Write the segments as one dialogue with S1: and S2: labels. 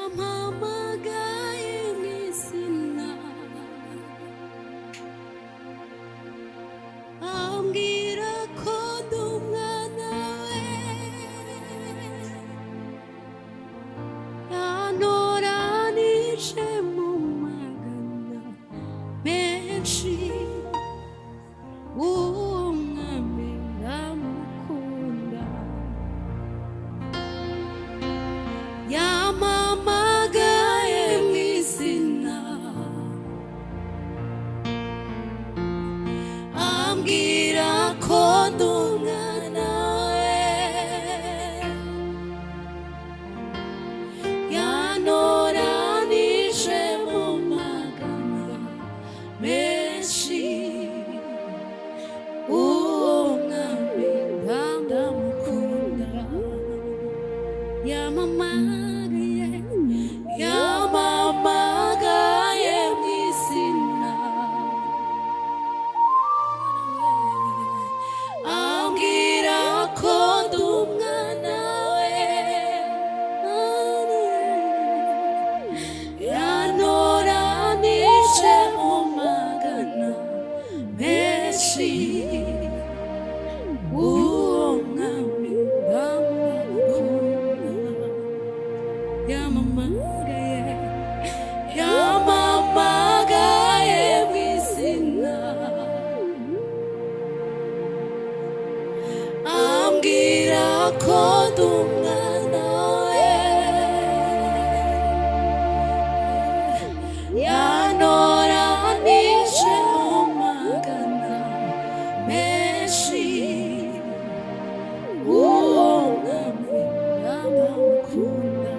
S1: yampamagaye n'izina ambwira ko ndi umwana we, yantoranije mu magana menshi, uwo mwami ndamukunda. Yampamagaye mu izina ambwira ko ndi umwana we, yantoranije mu magana menshi, uwo mwami ndamukunda. Yampamagaye mu izina ambwira ko ndi umwana we, yantoranije mu magana menshi, uwo mwami ndamukunda. Yampamagaye mu izina ambwira ko ndi umwana we, yantoranije mu magana menshi, uwo mwami ndamukunda.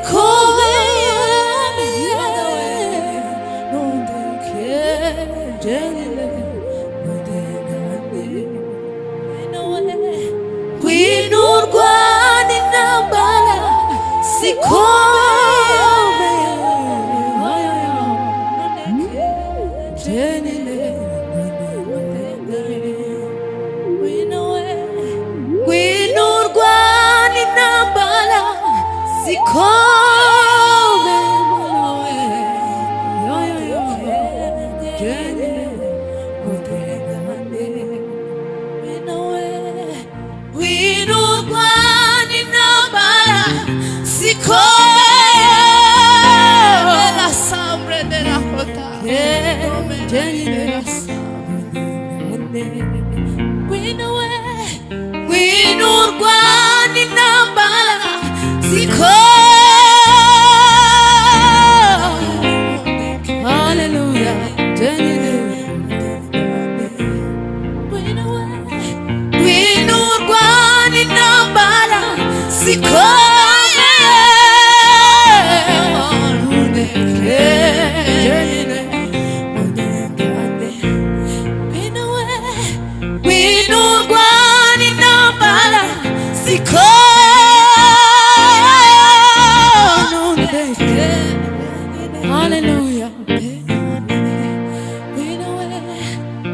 S1: zikomeye jenile kwinurwa n'intambara zikomeye jenile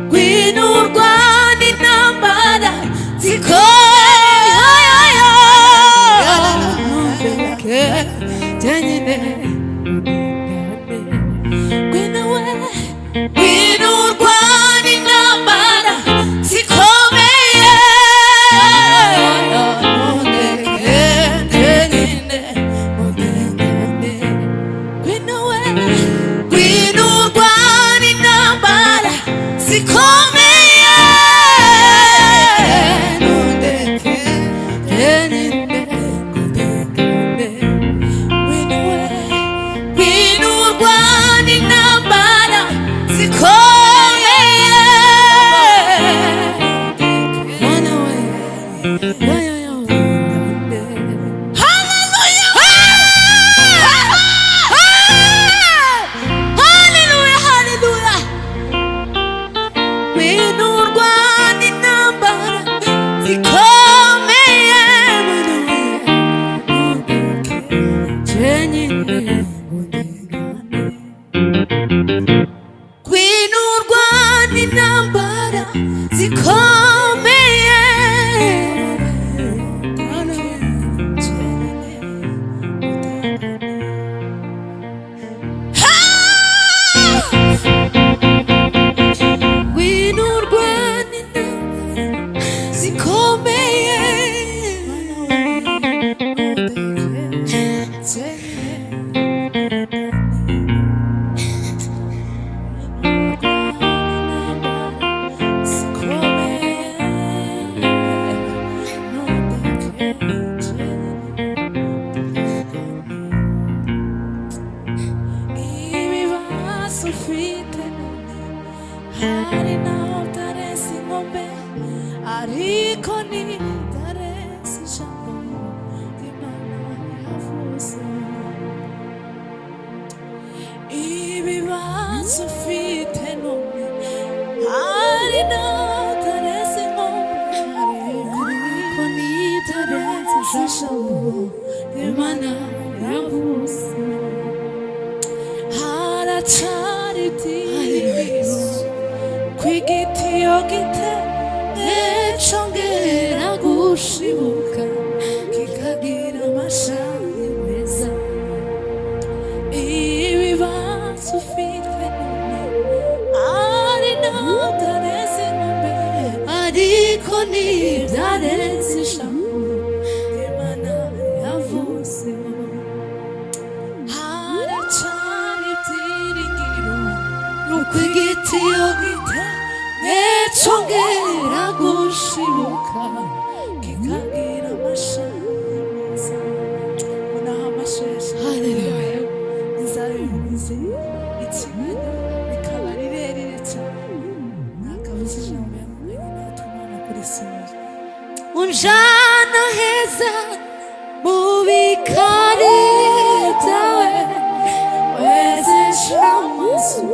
S1: kwinurwa n'intambara
S2: unjana heza mubikare
S1: dawe wezesha masugiza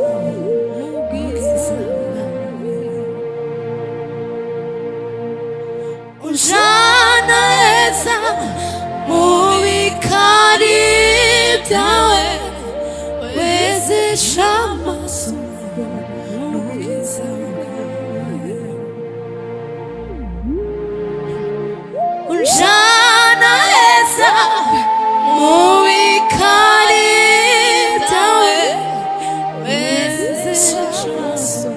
S1: unjana eza mubikari byawe wezesha masugiza unjana eza mubikari byawe wezesha masugiza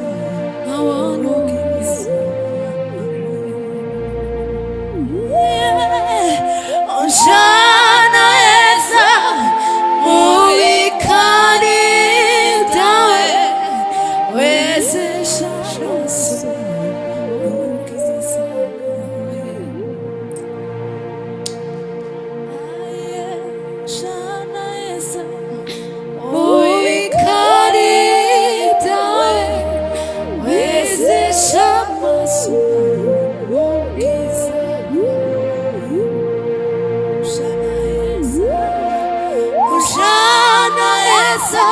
S1: unjana eza mubikari byawe wezesha masugiza unjana eza mubikari byawe wezesha masugiza unjana eza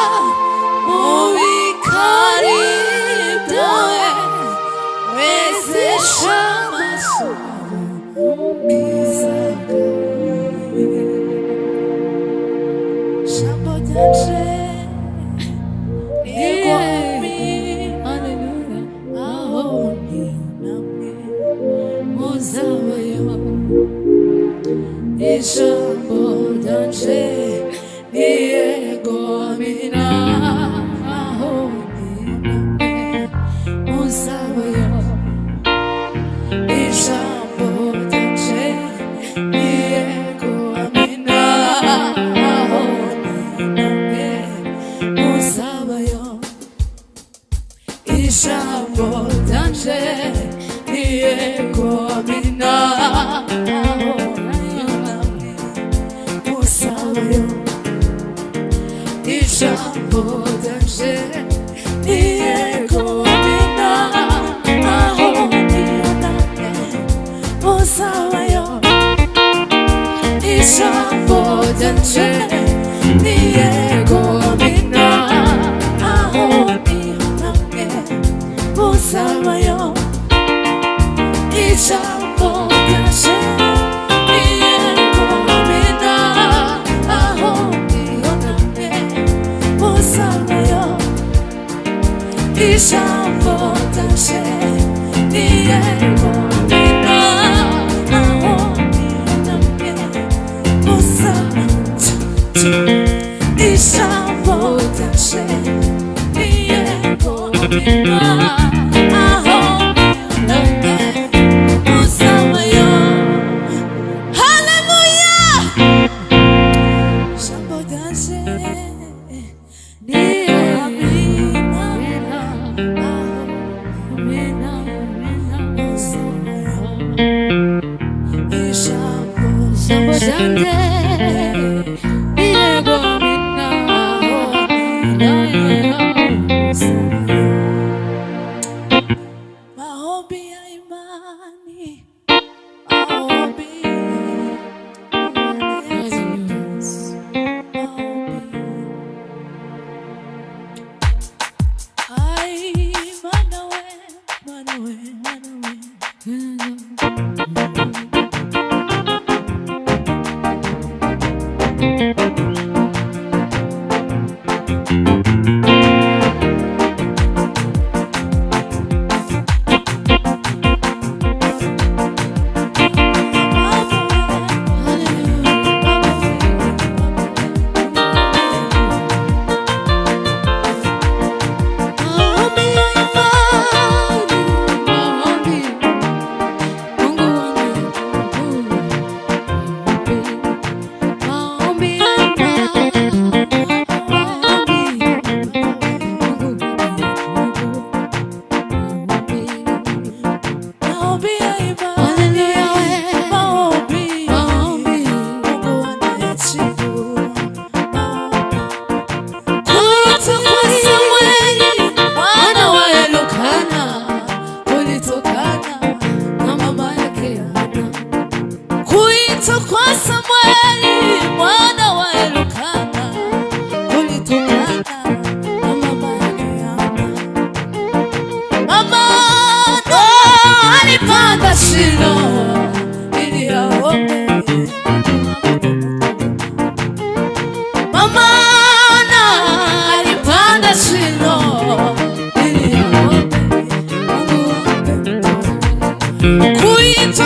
S1: mubikari byawe wezesha masugiza jambo ryanje nirwami aho ni namwe muzabayo ijambo ryanje ni yego amina aho ni namwe muzabayo ijambo ryanje ni yego amina aho ni namwe muzabayo ijambo ryanje ni yego amina aho ni namwe muzabayo ijambo ryanje ni yego amina aho ni namwe muzabayo ijambo ryanje ni yego amina aho ni namwe muzabayo ijambo ryanje ni yego amina aho ni namwe muzabayo ijambo ryanje ni yego amina aho ni namwe muzabayo ijambo ryanje ni yego amina aho ni namwe muzabayo. Hallelujah! Ijambo ryanje ni amina aho ni namwe muzabayo ijambo ryanje ni yego amina aho ni namwe muzabayo. Maombi ya imani, maombi Shilo ili aombe. Mama Ana alipanda Shilo ili aombe Mungu ampe mtoto.